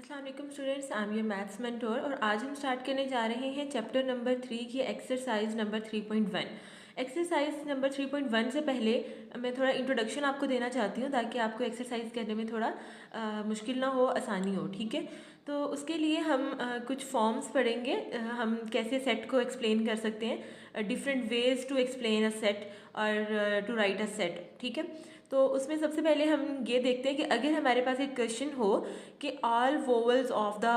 अस्सलाम वालेकुम students, I am your maths mentor और आज हम स्टार्ट करने जा रहे हैं चैप्टर नंबर 3 की एक्सरसाइज नंबर 3.1। एक्सरसाइज नंबर 3.1 से पहले मैं थोड़ा इंट्रोडक्शन आपको देना चाहती हूँ ताकि आपको एक्सरसाइज करने में थोड़ा मुश्किल ना हो, आसानी हो। ठीक है, तो उसके लिए हम कुछ फॉर्म्स पढ़ेंगे। हम कैसे सेट को एक्सप्लेन कर सकते हैं, different ways to explain a set और टू राइट अ सेट। ठीक है, तो उसमें सबसे पहले हम ये देखते हैं कि अगर हमारे पास एक क्वेश्चन हो कि all vowels of the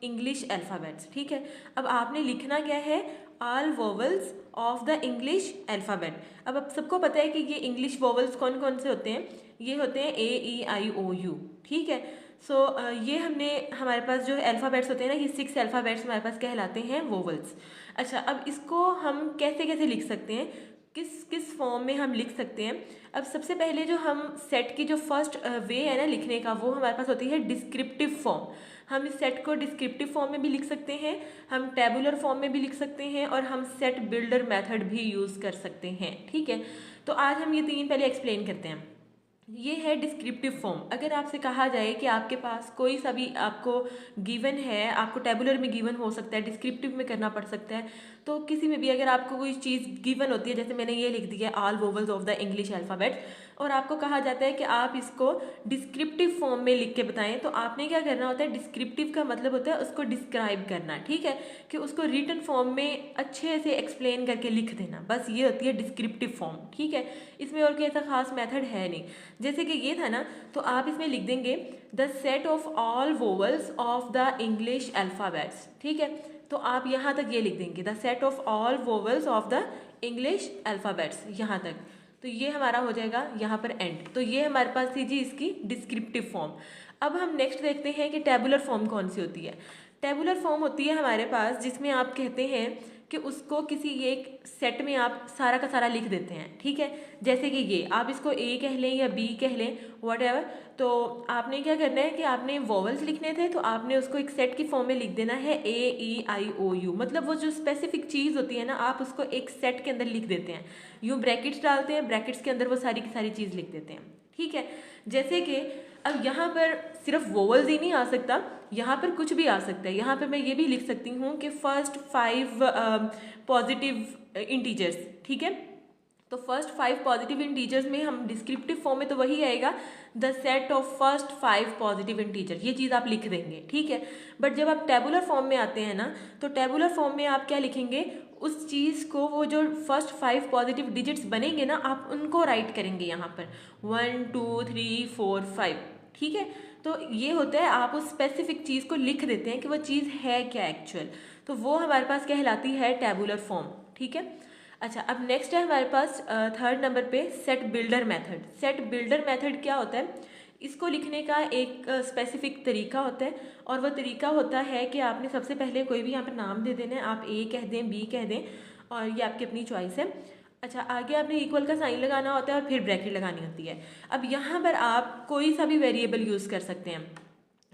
English alphabets. ठीक है, अब आपने लिखना क्या है, all vowels of the English alphabet. अब सबको पता है कि ये इंग्लिश वोवल्स कौन कौन से होते हैं, ये होते हैं A E I O U। ठीक है, सो ये हमने हमारे पास जो अल्फ़ाबेट्स होते हैं ना, ये 6 अल्फ़ाबेट्स हमारे पास कहलाते हैं वोवल्स। अच्छा, अब इसको हम कैसे कैसे लिख सकते हैं, किस किस फॉर्म में हम लिख सकते हैं। अब सबसे पहले जो हम सेट की जो फर्स्ट वे है ना लिखने का, वो हमारे पास होती है डिस्क्रिप्टिव फॉर्म। हम इस सेट को डिस्क्रिप्टिव फॉर्म में भी लिख सकते हैं, हम टेबुलर फॉर्म में भी लिख सकते हैं और हम सेट बिल्डर मेथड भी यूज़ कर सकते हैं। ठीक है, तो आज हम ये तीन पहले एक्सप्लेन करते हैं। ये है डिस्क्रिप्टिव फॉर्म। अगर आपसे कहा जाए कि आपके पास कोई सा भी आपको गिवन है, आपको टेबुलर में गिवन हो सकता है, डिस्क्रिप्टिव में करना पड़ सकता है, तो किसी में भी अगर आपको कोई चीज़ गिवन होती है, जैसे मैंने ये लिख दिया all vowels of the English alphabet, और आपको कहा जाता है कि आप इसको डिस्क्रिप्टिव फॉर्म में लिख के बताएं, तो आपने क्या करना होता है, डिस्क्रिप्टिव का मतलब होता है उसको डिस्क्राइब करना। ठीक है, कि उसको रिटन फॉर्म में अच्छे से एक्सप्लेन करके लिख देना, बस ये होती है डिस्क्रिप्टिव फॉर्म। ठीक है, इसमें और कोई ऐसा खास मेथड है नहीं। जैसे कि ये था ना, तो आप इसमें लिख देंगे the set of all vowels of the English alphabets. ठीक है, तो आप यहाँ तक ये लिख देंगे the set of all vowels of the English alphabets, यहाँ तक। तो ये हमारा हो जाएगा यहाँ पर एंड। तो ये हमारे पास थी जी इसकी डिस्क्रिप्टिव फॉर्म। अब हम नेक्स्ट देखते हैं कि टेबुलर फॉर्म कौन सी होती है। टेबुलर फॉर्म होती है हमारे पास जिसमें आप कहते हैं कि उसको किसी एक सेट में आप सारा का सारा लिख देते हैं। ठीक है, जैसे कि ये आप इसको ए कह लें या बी कह लें, वट एवर। तो आपने क्या करना है कि आपने वोवल्स लिखने थे, तो आपने उसको एक सेट की फॉर्म में लिख देना है A E I O U। मतलब वो जो स्पेसिफिक चीज़ होती है ना, आप उसको एक सेट के अंदर लिख देते हैं। यूँ ब्रैकेट्स डालते हैं, ब्रैकेट्स के अंदर वो सारी की सारी चीज़ लिख देते हैं। ठीक है, जैसे कि अब यहाँ पर सिर्फ वोवल्स ही नहीं आ सकता, यहाँ पर कुछ भी आ सकता है। यहाँ पर मैं ये भी लिख सकती हूँ कि फर्स्ट 5 पॉजिटिव इंटीजर्स। ठीक है, तो फर्स्ट 5 पॉजिटिव इंटीजर्स में हम डिस्क्रिप्टिव फॉर्म में तो वही आएगा, the set of first 5 positive integer, ये चीज़ आप लिख देंगे। ठीक है, बट जब आप टेबुलर फॉर्म में आते हैं ना, तो टेबुलर फॉर्म में आप क्या लिखेंगे, उस चीज़ को, वो जो फर्स्ट 5 पॉजिटिव डिजिट्स बनेंगे ना, आप उनको राइट करेंगे यहाँ पर 1 2 3 4 5। ठीक है, तो ये होता है आप उस स्पेसिफिक चीज़ को लिख देते हैं कि वो चीज़ है क्या एक्चुअल, तो वो हमारे पास कहलाती है टेबुलर फॉर्म। ठीक है, अच्छा, अब नेक्स्ट है हमारे पास थर्ड नंबर पे set builder method. Set builder method क्या होता है, इसको लिखने का एक स्पेसिफिक तरीका होता है, और वो तरीका होता है कि आपने सबसे पहले कोई भी यहाँ पर नाम दे देना है, आप ए कह दें, बी कह दें, और ये आपकी अपनी चॉइस है। अच्छा, आगे आपने इक्वल का साइन लगाना होता है और फिर ब्रैकेट लगानी होती है। अब यहाँ पर आप कोई सा भी वेरिएबल यूज़ कर सकते हैं,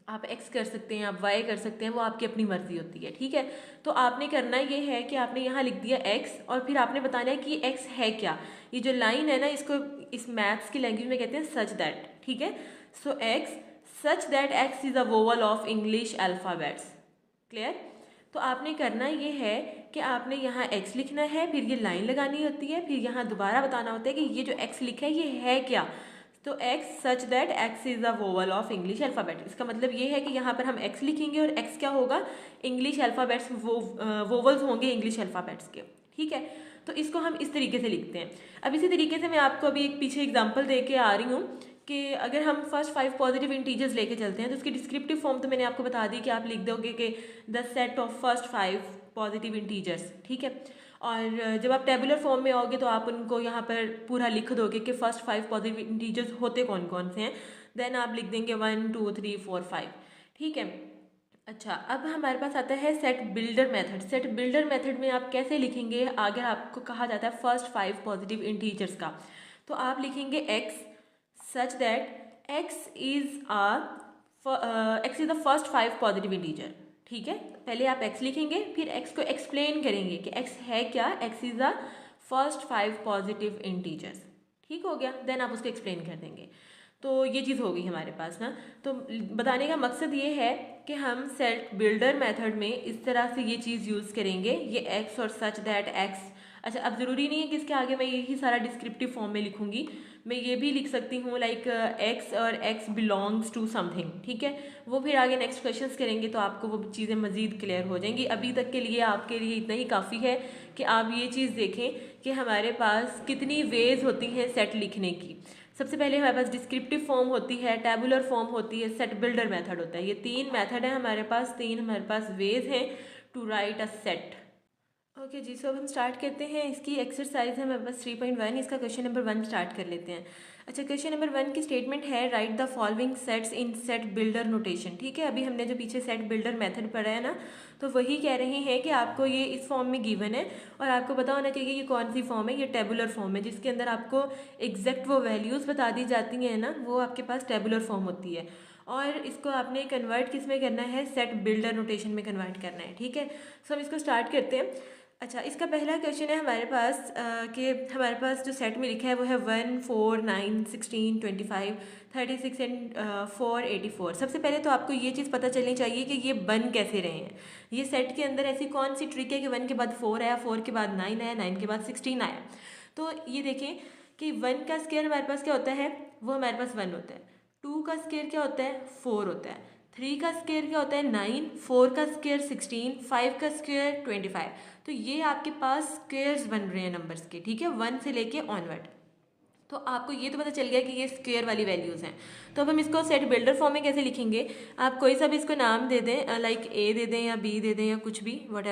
आप x कर सकते हैं, आप y कर सकते हैं, वो आपकी अपनी मर्जी होती है। ठीक है, तो आपने करना ये है कि आपने यहाँ लिख दिया x, और फिर आपने बताना है कि x है क्या। ये जो लाइन है ना, इसको इस मैथ्स की लैंग्वेज में कहते हैं सच दैट। ठीक है, सो x such that x is a vowel of English alphabets. Clear, तो आपने करना ये है कि आपने यहाँ x लिखना है, फिर ये लाइन लगानी होती है, फिर यहाँ दोबारा बताना होता है कि ये जो x लिखा है ये है क्या। तो x such that x is a vowel of English alphabet, इसका मतलब ये है कि यहाँ पर हम x लिखेंगे और x क्या होगा, इंग्लिश अल्फ़ाबेट्स, वोवल्स होंगे इंग्लिश अल्फ़ाबेट्स के। ठीक है, तो इसको हम इस तरीके से लिखते हैं। अब इसी तरीके से मैं आपको अभी एक पीछे एग्जांपल दे के आ रही हूँ कि अगर हम फर्स्ट 5 पॉजिटिव इंटीजर्स लेके चलते हैं, तो उसकी डिस्क्रिप्टिव फॉर्म तो मैंने आपको बता दी कि आप लिख दोगे कि the set of first 5 positive integers. ठीक है, और जब आप टेबुलर फॉर्म में आओगे तो आप उनको यहाँ पर पूरा लिख दोगे कि फर्स्ट 5 पॉजिटिव इंटीजर्स होते कौन कौन से हैं, देन आप लिख देंगे 1 2 3 4 5। ठीक है, अच्छा, अब हमारे पास आता है set builder method. Set builder method में आप कैसे लिखेंगे, अगर आपको कहा जाता है फर्स्ट 5 पॉजिटिव इंटीजर्स का, तो आप लिखेंगे x such that x is the first 5 positive integer. ठीक है, पहले आप x लिखेंगे, फिर x को एक्सप्लेन करेंगे कि x है क्या, x is the first 5 positive integers. ठीक हो गया, देन आप उसको एक्सप्लेन कर देंगे। तो ये चीज़ हो गई हमारे पास ना। तो बताने का मकसद ये है कि हम सेट बिल्डर मेथड में इस तरह से ये चीज़ यूज़ करेंगे, ये एक्स और सच दैट एक्स। अच्छा, अब ज़रूरी नहीं है कि इसके आगे मैं यही सारा डिस्क्रिप्टिव फॉर्म में लिखूंगी, मैं ये भी लिख सकती हूँ लाइक एक्स और एक्स बिलोंग्स टू समथिंग, ठीक है। वो फिर आगे नेक्स्ट क्वेश्चंस करेंगे तो आपको वो चीज़ें मज़ीद क्लियर हो जाएंगी। अभी तक के लिए आपके लिए इतना ही काफ़ी है कि आप ये चीज़ देखें कि हमारे पास कितनी वेज होती हैं सेट लिखने की। सबसे पहले हमारे पास डिस्क्रिप्टिव फॉर्म होती है, टेबुलर फॉर्म होती है, सेट बिल्डर मेथड होता है। ये तीन मेथड है हमारे पास, तीन हमारे पास वेज हैं to write a set. Okay जी, सो अब हम स्टार्ट करते हैं। इसकी एक्सरसाइज है हमारे पास 3.1। इसका क्वेश्चन नंबर 1 स्टार्ट कर लेते हैं। अच्छा, क्वेश्चन नंबर 1 की स्टेटमेंट है right the following sets in set builder notation. ठीक है, अभी हमने जो पीछे सेट बिल्डर मेथड पढ़ा है ना, तो वही कह रहे हैं कि आपको ये इस फॉर्म में गिवन है और आपको पता होना चाहिए कि ये कौन सी फॉर्म है। ये टेबुलर फॉर्म है जिसके अंदर आपको एग्जैक्ट वो वैल्यूज़ बता दी जाती हैं ना, वो आपके पास टेबुलर फॉर्म होती है। और इसको आपने कन्वर्ट किस में करना है, सेट बिल्डर नोटेशन में कन्वर्ट करना है। ठीक है, सो हम इसको स्टार्ट करते हैं। अच्छा, इसका पहला क्वेश्चन है हमारे पास कि हमारे पास जो सेट में लिखा है वो है 1, 4, 9, 16, 25, 36 एंड 484। सबसे पहले तो आपको ये चीज़ पता चलनी चाहिए कि ये बन कैसे रहे हैं। ये सेट के अंदर ऐसी कौन सी ट्रिक है कि 1 के बाद 4 आया, 4 के बाद 9 आया, 9 के बाद 16 आया। तो ये देखें कि 1 का स्क्वायर हमारे पास क्या होता है, वो हमारे पास 1 होता है। 2 का स्क्वायर क्या होता है, 4 होता है। 3 का स्क्वायर क्या होता है, 9। 4 का स्क्वायर 16। 5 का स्क्वायर 25। तो ये आपके पास स्क्वेयर्स बन रहे हैं नंबर्स के, ठीक है, 1 से लेके ऑनवर्ड। तो आपको ये तो पता चल गया कि ये स्क्वेयर वाली वैल्यूज़ हैं। तो अब हम इसको सेट बिल्डर फॉर्म में कैसे लिखेंगे, आप कोई सा भी इसको नाम दे दें, लाइक ए दे दें या बी दे दें या कुछ भी वट,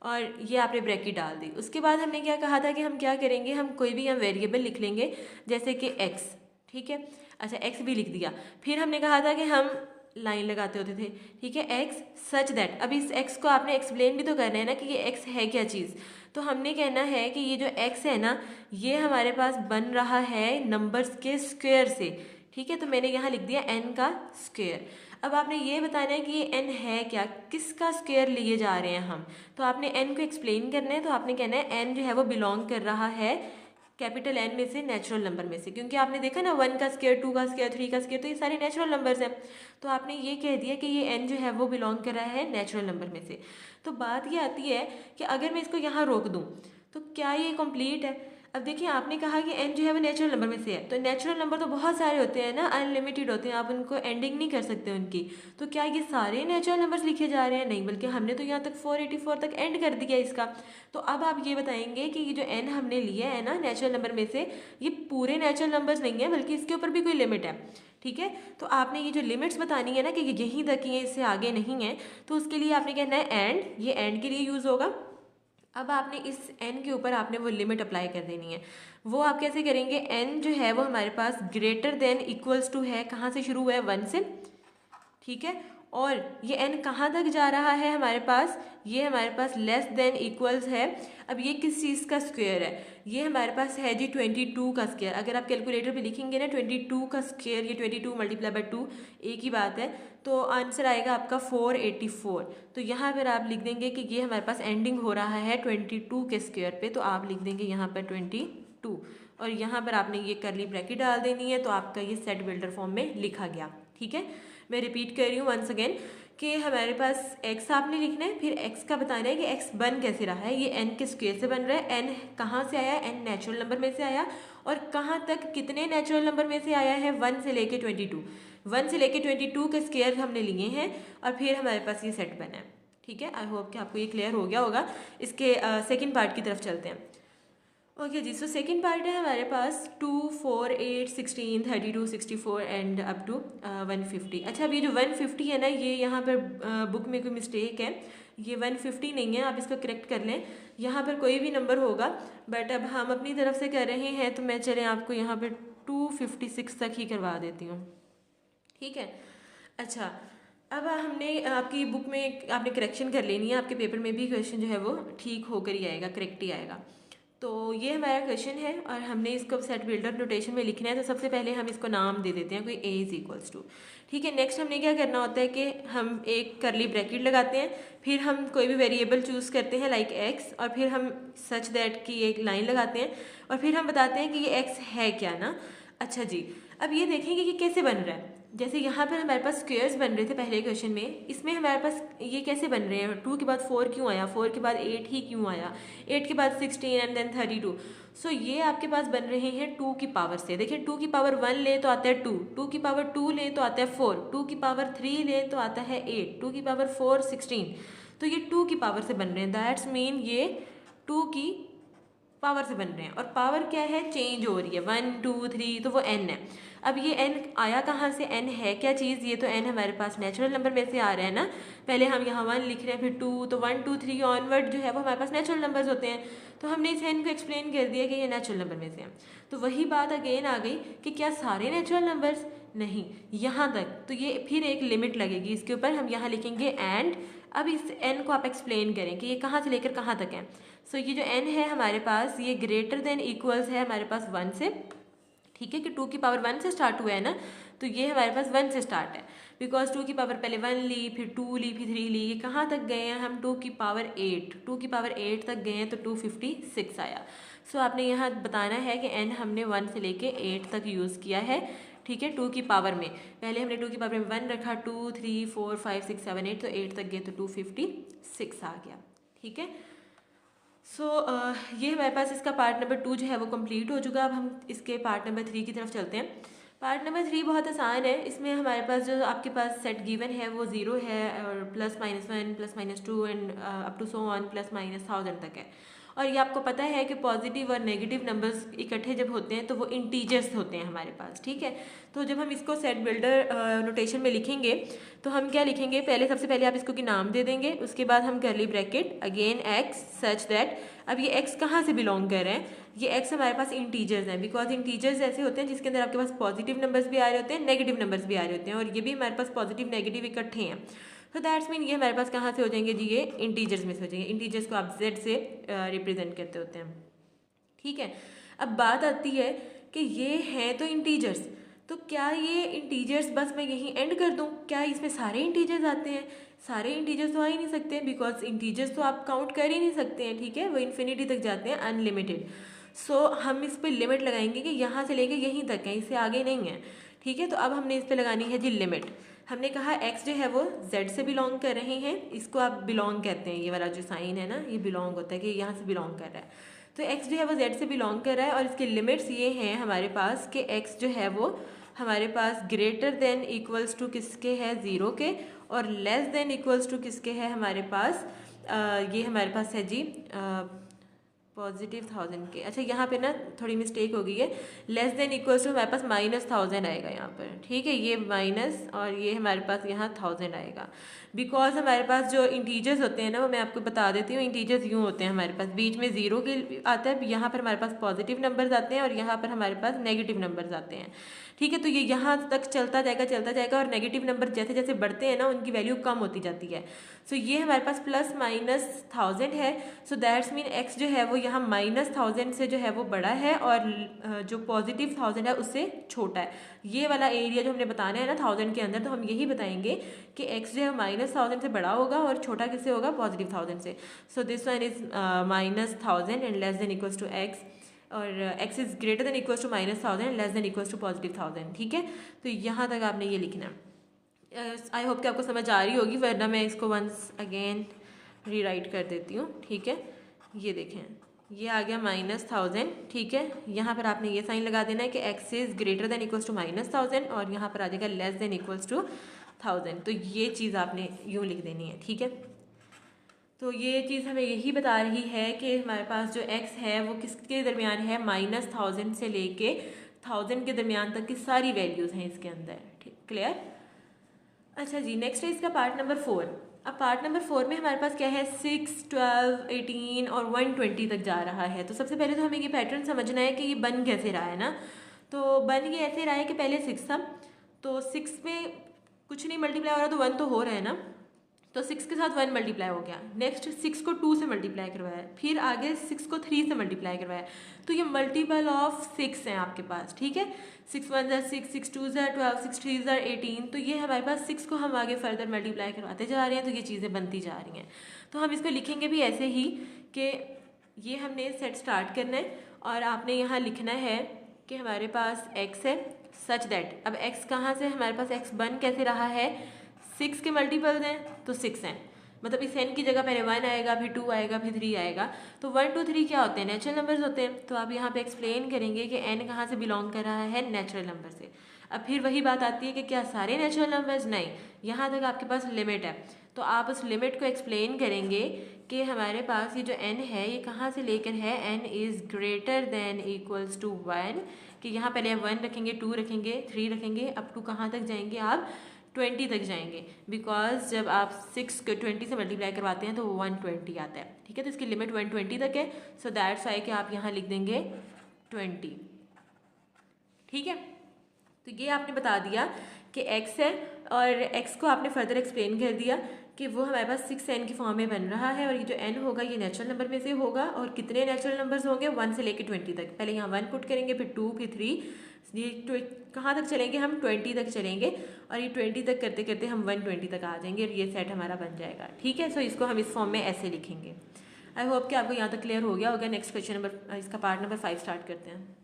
और ये आपने ब्रैकेट डाल दी। उसके बाद हमने क्या कहा था कि हम क्या करेंगे, हम कोई भी हम वेरिएबल लिख लेंगे जैसे कि एक्स। ठीक है, अच्छा एक्स भी लिख दिया। फिर हमने कहा था कि हम लाइन लगाते होते थे, ठीक है, एक्स सच दैट। अब इस एक्स को आपने एक्सप्लेन भी तो करना है ना कि ये एक्स है क्या चीज़। तो हमने कहना है कि ये जो एक्स है ना, ये हमारे पास बन रहा है नंबर्स के स्क्वायर से। ठीक है, तो मैंने यहाँ लिख दिया एन का स्क्वायर। अब आपने ये बताना है कि ये एन है क्या, किसका स्क्वायर लिए जा रहे हैं हम। तो आपने एन को एक्सप्लेन करना है, तो आपने कहना है एन जो है वो बिलोंग कर रहा है कैपिटल एन में से, नेचुरल नंबर में से। क्योंकि आपने देखा ना 1 का स्क्वायर, 2 का स्क्वायर, 3 का स्क्वायर, तो ये सारे नेचुरल नंबर्स हैं। तो आपने ये कह दिया कि ये एन जो है वो बिलोंग कर रहा है नेचुरल नंबर में से। तो बात ये आती है कि अगर मैं इसको यहाँ रोक दूँ तो क्या ये कंप्लीट है। अब देखिए, आपने कहा कि एन जो है वो नेचुरल नंबर में से है, तो नेचुरल नंबर तो बहुत सारे होते हैं ना, अनलिमिटेड होते हैं, आप उनको एंडिंग नहीं कर सकते उनकी। तो क्या ये सारे नेचुरल नंबर्स लिखे जा रहे हैं, नहीं, बल्कि हमने तो यहाँ तक 484 तक एंड कर दिया इसका। तो अब आप ये बताएंगे कि ये जो एन हमने लिया है ना नेचुरल नंबर में से, ये पूरे नेचुरल नंबर्स नहीं है, बल्कि इसके ऊपर भी कोई लिमिट है। ठीक है, तो आपने ये जो लिमिट्स बतानी है ना कि ये यहीं तक ही है, इससे आगे नहीं है, तो उसके लिए आपने कहना है एंड, ये एंड के लिए यूज़ होगा। अब आपने इस n के ऊपर आपने वो लिमिट अप्लाई कर देनी है। वो आप कैसे करेंगे, n जो है वो हमारे पास ग्रेटर देन इक्वल्स टू है, कहाँ से शुरू हुआ है, 1 से। ठीक है, और ये n कहाँ तक जा रहा है हमारे पास, ये हमारे पास लेस देन इक्वल्स है। अब ये किस चीज़ का स्क्वायर है, ये हमारे पास है जी 22 का स्क्वायर। अगर आप कैलकुलेटर पे लिखेंगे ना 22 का स्क्वायर, ये 22 मल्टीप्लाई बाय 2 एक ही बात है, तो आंसर आएगा आपका 484। तो यहाँ पर आप लिख देंगे कि ये हमारे पास एंडिंग हो रहा है 22 के स्क्वायर पे, तो आप लिख देंगे यहाँ पर 22 और यहाँ पर आपने ये करली ब्रैकेट डाल देनी है। तो आपका ये सेट बिल्डर फॉर्म में लिखा गया। ठीक है, मैं रिपीट कर रही हूँ वंस अगेन कि हमारे पास x आपने लिखना है, फिर x का बताना है कि x बन कैसे रहा है। ये n के स्क्वायर से बन रहा है, n कहाँ से आया, n नेचुरल नंबर में से आया, और कहाँ तक, कितने नेचुरल नंबर में से आया है, 1 से लेके 22। 1 से लेके 22 के स्क्वायर हमने लिए हैं और फिर हमारे पास ये सेट बना है। ठीक है, आई होप कि आपको ये क्लियर हो गया होगा। इसके सेकेंड पार्ट की तरफ चलते हैं। ओके जी, सो सेकेंड पार्ट है हमारे पास 2, 4, 8, 16, 32, 64 एंड अप टू 150। अच्छा, अब ये जो 150 है ना, ये यहाँ पर बुक में कोई मिस्टेक है, ये 150 नहीं है, आप इसको करेक्ट कर लें। यहाँ पर कोई भी नंबर होगा, बट अब हम अपनी तरफ से कर रहे हैं तो मैं चले आपको यहाँ पर 256 तक ही करवा देती हूँ। ठीक है, अच्छा, अब हमने आपकी बुक में आपने करेक्शन कर लेनी है, आपके पेपर में भी क्वेश्चन जो है वो ठीक होकर ही आएगा, करेक्ट ही आएगा। तो ये हमारा क्वेश्चन है और हमने इसको सेट बिल्डर नोटेशन में लिखना है। तो सबसे पहले हम इसको नाम दे देते हैं कोई a इज इक्वल्स टू। ठीक है, नेक्स्ट हमने क्या करना होता है कि हम एक करली ब्रैकेट लगाते हैं, फिर हम कोई भी वेरिएबल चूज़ करते हैं लाइक x, और फिर हम सच दैट की एक लाइन लगाते हैं और फिर हम बताते हैं कि ये x है क्या ना। अच्छा जी, अब ये देखेंगे कि कैसे बन रहा है। जैसे यहाँ पर हमारे पास स्क्वेयर्स बन रहे थे पहले क्वेश्चन में, इसमें हमारे पास ये कैसे बन रहे हैं, 2 के बाद 4 क्यों आया, 4 के बाद 8 ही क्यों आया, 8 के बाद 16 एंड देन 32। सो ये आपके पास बन रहे हैं 2 की पावर से। देखिए 2 की पावर 1 ले तो आता है 2, 2 की पावर 2 ले तो आता है 4, 2 की पावर 3 ले तो आता है 8, 2 की पावर 4 16। तो ये 2 की पावर से बन रहे हैं, दैट्स मीन ये 2 की पावर से बन रहे हैं। और पावर क्या है, चेंज हो रही है, 1 2 3, तो वो n है। अब ये n आया कहाँ से, n है क्या चीज़, ये तो n हमारे पास नेचुरल नंबर में से आ रहा है ना। पहले हम यहाँ 1 लिख रहे हैं, फिर 2, तो 1 2 3 ऑनवर्ड जो है वो हमारे पास नेचुरल नंबर्स होते हैं। तो हमने इस n को एक्सप्लेन कर दिया कि ये नेचुरल नंबर में से है। तो वही बात अगेन आ गई कि क्या सारे नेचुरल नंबर्स, नहीं, यहाँ तक। तो ये फिर एक लिमिट लगेगी इसके ऊपर, हम यहाँ लिखेंगे एंड। अब इस n को आप एक्सप्लेन करें कि ये कहाँ से लेकर कहाँ तक है। सो ये जो n है हमारे पास, ये ग्रेटर देन इक्वल्स है हमारे पास 1 से, ठीक है, कि 2 की पावर 1 से स्टार्ट हुआ है ना, तो ये हमारे पास 1 से स्टार्ट है। बिकॉज 2 की पावर पहले 1 ली, फिर 2 ली, फिर 3 ली, ये कहाँ तक गए हैं हम, 2 की पावर 8, 2 की पावर 8 तक गए हैं, तो 256 आया। सो आपने यहाँ बताना है कि n हमने 1 से लेके 8 तक यूज़ किया है, ठीक है, 2 की पावर में। पहले हमने 2 की पावर में 1 रखा, 2 3 4 5 6 7 8, तो 8 तक गए तो 256 आ गया, ठीक है। सो ये हमारे पास इसका पार्ट नंबर 2 जो है वो कंप्लीट हो चुका। अब हम इसके पार्ट नंबर 3 की तरफ चलते हैं। पार्ट नंबर 3 बहुत आसान है। इसमें हमारे पास जो आपके पास सेट गिवन है वो 0 है और +-1 +-2 and up to so on +-1000 तक है। और ये आपको पता है कि पॉजिटिव और नेगेटिव नंबर्स इकट्ठे जब होते हैं तो वो इंटीजर्स होते हैं हमारे पास, ठीक है। तो जब हम इसको सेट बिल्डर नोटेशन में लिखेंगे तो हम क्या लिखेंगे, पहले सबसे पहले आप इसको की नाम दे देंगे, उसके बाद हम करली bracket again x such that. अब ये x कहाँ से बिलोंग कर रहे हैं, ये x हमारे पास इंटीजर्स हैं, बिकॉज इंटीजर्स ऐसे होते हैं जिसके अंदर आपके पास पॉजिटिव नंबर्स भी आ रहे होते हैं, नेगेटिव नंबर्स भी आ रहे होते हैं, और ये भी हमारे पास पॉजिटिव नेगेटिव इकट्ठे हैं। तो दैट्स मीन ये हमारे पास कहाँ से हो जाएंगे जी, ये इंटीजर्स में से हो जाएंगे। इंटीजर्स को आप z से रिप्रेजेंट करते होते हैं, ठीक है। अब बात आती है कि ये हैं तो इंटीजर्स, तो क्या ये इंटीजर्स बस मैं यहीं एंड कर दूं, क्या इसमें सारे इंटीजर्स आते हैं, सारे इंटीजर्स तो आ ही नहीं सकते, बिकॉज इंटीजर्स तो आप काउंट कर ही नहीं सकते हैं, ठीक है, वो इन्फिनिटी तक जाते हैं, अनलिमिटेड। सो हम इस पर लिमिट लगाएंगे कि यहाँ से लेके यहीं तक है, इससे आगे नहीं है, ठीक है। तो अब हमने इस पर लगानी है जी लिमिट। हमने कहा x जो है वो z से बिलोंग कर रहे हैं, इसको आप बिलोंग कहते हैं, ये वाला जो साइन है ना ये बिलोंग होता है कि यहाँ से बिलोंग कर रहा है। तो x जो है वो z से बिलोंग कर रहा है, और इसके लिमिट्स ये हैं हमारे पास कि x जो है वो हमारे पास ग्रेटर देन इक्वल्स टू किसके है, 0 के, और लेस देन इक्वल्स टू किसके है हमारे पास, ये हमारे पास है जी +1000 के। अच्छा यहाँ पे ना थोड़ी मिस्टेक हो गई है, लेस देन इक्वल्स टू हमारे पास -1000 आएगा यहाँ पर, ठीक है, ये माइनस और ये हमारे पास यहाँ 1000 आएगा। बिकॉज हमारे पास जो इंटीजर्स होते हैं ना वो मैं आपको बता देती हूँ, इंटीजर्स यूँ होते हैं हमारे पास, बीच में 0 के आता है, यहाँ पर हमारे पास पॉजिटिव नंबर्स आते हैं और यहाँ पर हमारे पास नेगेटिव नंबर्स आते हैं, ठीक है। तो ये यहाँ तक चलता जाएगा और नेगेटिव नंबर जैसे जैसे बढ़ते हैं ना उनकी वैल्यू कम होती जाती है। सो ये हमारे पास +-1000 है, सो दैट्स मीन x जो है वो यहाँ -1000 से जो है वो बड़ा है और जो पॉजिटिव 1000 है उससे छोटा है। ये वाला एरिया जो हमने बताना है ना 1000 के अंदर, तो हम यही बताएंगे कि x जो है -1000 से बड़ा होगा और छोटा किससे होगा, +1000 से। So this one is -1000 and less than equals to x, और x is greater than equals to -1000 and less than equals to +1000, ठीक है। तो यहाँ तक आपने ये लिखना है। आई होप कि आपको समझ आ रही होगी, वरना मैं इसको वंस अगेन रीराइट कर देती हूँ, ठीक है। ये देखें, ये आ गया -1000, ठीक है। यहाँ पर आपने ये साइन लगा देना है कि x is greater than equals to -1000, और यहाँ पर आ जाएगा लेस देन इक्वल्स टू 1000। तो ये चीज़ आपने यूँ लिख देनी है, ठीक है। तो ये चीज़ हमें यही बता रही है कि हमारे पास जो x है वो किसके दरमियान है, -1000 से लेके 1000 के दरमियान तक की सारी वैल्यूज़ हैं इसके अंदर, ठीक, क्लियर। अच्छा जी, नेक्स्ट है इसका पार्ट नंबर 4। अब पार्ट नंबर 4 में हमारे पास क्या है, 6 12 18 और 120 तक जा रहा है। तो सबसे पहले तो हमें ये पैटर्न समझना है कि ये बन कैसे रहा है ना। तो बन ये ऐसे रहा है कि पहले 6 था, तो 6 में कुछ नहीं मल्टीप्लाई हो रहा, तो 1 तो हो रहा है ना, तो 6 के साथ 1 मल्टीप्लाई हो गया। नेक्स्ट 6 को 2 से मल्टीप्लाई करवाया, फिर आगे 6 को 3 से मल्टीप्लाई करवाया। तो ये मल्टीपल ऑफ 6 हैं आपके पास, ठीक है। 6 1 ज़ा 6, 6 2 ज़ा 12, 6 3 ज़ा 18। तो ये हमारे पास 6 को हम आगे फर्दर मल्टीप्लाई करवाते जा रहे हैं, तो ये चीज़ें बनती जा रही हैं। तो हम इसको लिखेंगे भी ऐसे ही कि ये हमने सेट स्टार्ट करना है, और आपने यहाँ लिखना है कि हमारे पास x है, सच दैट, अब x कहाँ से हमारे पास x बन कैसे रहा है, 6 के मल्टीपल्स हैं तो 6 हैं, मतलब इस n की जगह पहले 1 आएगा, फिर 2 आएगा, फिर 3 आएगा, तो 1 2 3 क्या होते हैं, नेचुरल नंबर्स होते हैं। तो आप यहाँ पे एक्सप्लेन करेंगे कि n कहाँ से बिलोंग कर रहा है, नेचुरल नंबर से। अब फिर वही बात आती है कि क्या सारे नेचुरल नंबर्स, नहीं, यहाँ तक आपके पास लिमिट है, तो आप उस लिमिट को एक्सप्लेन करेंगे कि हमारे पास ये जो n है ये कहाँ से लेकर है, n is greater than equals to 1, कि यहाँ पहले आप 1 रखेंगे, 2 रखेंगे, 3 रखेंगे, अप टू कहाँ तक जाएंगे आप, 20 तक जाएंगे, बिकॉज जब आप 6 को 20 से मल्टीप्लाई करवाते हैं तो 120 आता है, ठीक है। तो इसकी लिमिट 120 तक है, सो दैट्स वाई कि आप यहाँ लिख देंगे 20, ठीक है। तो ये आपने बता दिया कि x है, और x को आपने फर्दर एक्सप्लेन कर दिया कि वो हमारे पास 6n की फॉर्म में बन रहा है, और ये जो n होगा ये नेचुरल नंबर में से होगा, और कितने नेचुरल नंबर्स होंगे, 1 से लेके 20 तक। पहले यहाँ 1 पुट करेंगे, फिर 2, फिर 3, ये कहाँ तक चलेंगे हम, 20 तक चलेंगे, और ये 20 तक करते करते हम 120 तक आ जाएंगे, और ये सेट हमारा बन जाएगा, ठीक है। सो इसको हम इस फॉर्म में ऐसे लिखेंगे। आई होप कि आपको यहाँ तक क्लियर हो गया होगा। नेक्स्ट क्वेश्चन नंबर, इसका पार्ट नंबर 5 स्टार्ट करते हैं।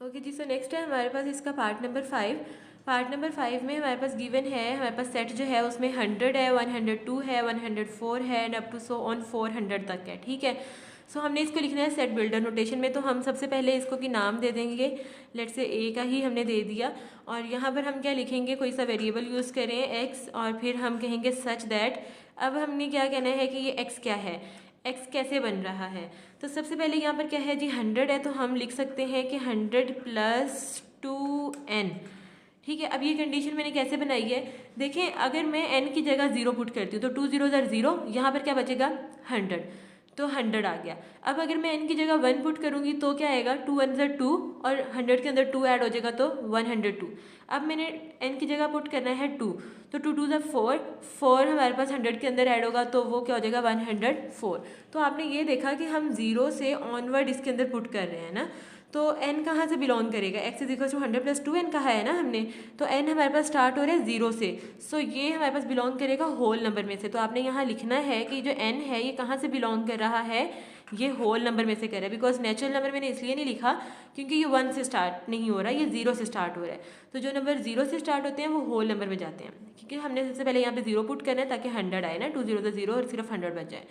ओके जी, सो नेक्स्ट है हमारे पास इसका पार्ट नंबर 5। पार्ट नंबर 5 में हमारे पास गिवन है, हमारे पास सेट जो है उसमें 100 है, 102 है, 104 है, and up to so on 400 तक है, ठीक है। सो हमने इसको लिखना है सेट बिल्डर नोटेशन में, तो हम सबसे पहले इसको कि नाम दे देंगे, लेट से ए का ही हमने दे दिया, और यहाँ पर हम क्या लिखेंगे, कोई सा वेरिएबल यूज़ करें x, और फिर हम कहेंगे सच दैट। अब हमने क्या कहना है कि ये x क्या है, x कैसे बन रहा है। तो सबसे पहले यहाँ पर क्या है जी, 100 है, तो हम लिख सकते हैं कि 100 + 2n, ठीक है। अब ये कंडीशन मैंने कैसे बनाई है, देखें, अगर मैं n की जगह 0 पुट करती हूँ तो 2 0 0, यहाँ पर क्या बचेगा 100, तो 100 आ गया। अब अगर मैं n की जगह 1 पुट करूँगी तो क्या आएगा, 2 1 2, और 100 के अंदर 2 ऐड हो जाएगा तो 102। अब मैंने n की जगह पुट करना है 2, तो 2 2 4, 4 हमारे पास 100 के अंदर ऐड होगा तो वो क्या हो जाएगा 104। तो आपने ये देखा कि हम 0 से ऑनवर्ड इसके अंदर पुट कर रहे हैं ना, तो n कहाँ से बिलोंग करेगा, x is equal to 100 + 2n कहा है ना हमने, तो n हमारे पास स्टार्ट हो रहा है 0 से, सो ये हमारे पास बिलोंग करेगा होल नंबर में से। तो आपने यहाँ लिखना है कि जो n है ये कहाँ से बिलोंग कर रहा है, ये होल नंबर में से कर रहा है, बिकॉज नेचुरल नंबर मैंने इसलिए नहीं लिखा क्योंकि ये 1 से स्टार्ट नहीं हो रहा, ये 0 से स्टार्ट हो रहा है। तो जो नंबर 0 से स्टार्ट होते हैं वो होल नंबर में जाते हैं, क्योंकि हमने सबसे पहले यहाँ पे 0 पुट करना है ताकि 100 आए ना, 2 0 0 और सिर्फ 100 बच जाए।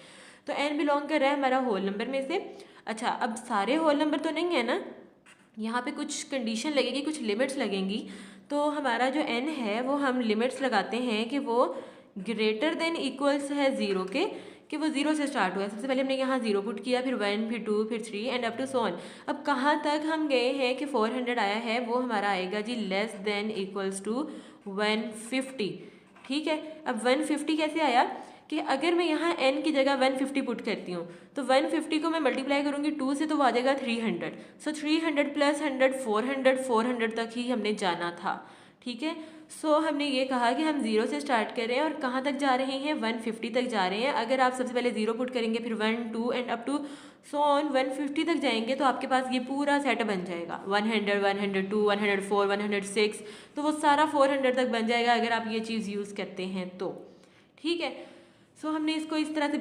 तो n बिलोंग कर रहा है हमारा होल नंबर में से। अच्छा, अब सारे होल नंबर तो नहीं है ना, यहाँ पे कुछ कंडीशन लगेगी, कुछ लिमिट्स लगेंगी, तो हमारा जो n है वो हम लिमिट्स लगाते हैं कि वो ग्रेटर देन इक्वल्स है 0 के, कि वो 0 से स्टार्ट हुआ है। सबसे पहले हमने यहाँ 0 पुट किया, फिर 1, फिर 2, फिर 3, and up to so on. अब कहाँ तक हम गए हैं कि 400 आया है, वो हमारा आएगा जी लेस देन इक्वल्स टू 150, ठीक है। अब 150 कैसे आया कि अगर मैं यहाँ n की जगह 150 पुट करती हूँ तो 150 को मैं मल्टीप्लाई करूँगी 2 से तो वो आ जाएगा 300, सो 300 + 100 400, 400 तक ही हमने जाना था, ठीक है। सो हमने ये कहा कि हम 0 से स्टार्ट कर रहे हैं और कहाँ तक जा रहे हैं, 150 तक जा रहे हैं। अगर आप सबसे पहले 0 पुट करेंगे, फिर 1 2 and up to so on 150 तक जाएंगे, तो आपके पास ये पूरा सेट बन जाएगा, 100 102 104 106, तो वो सारा 400 तक बन जाएगा अगर आप ये चीज़ यूज़ करते हैं तो, ठीक है। सो हमने इसको इस तरह से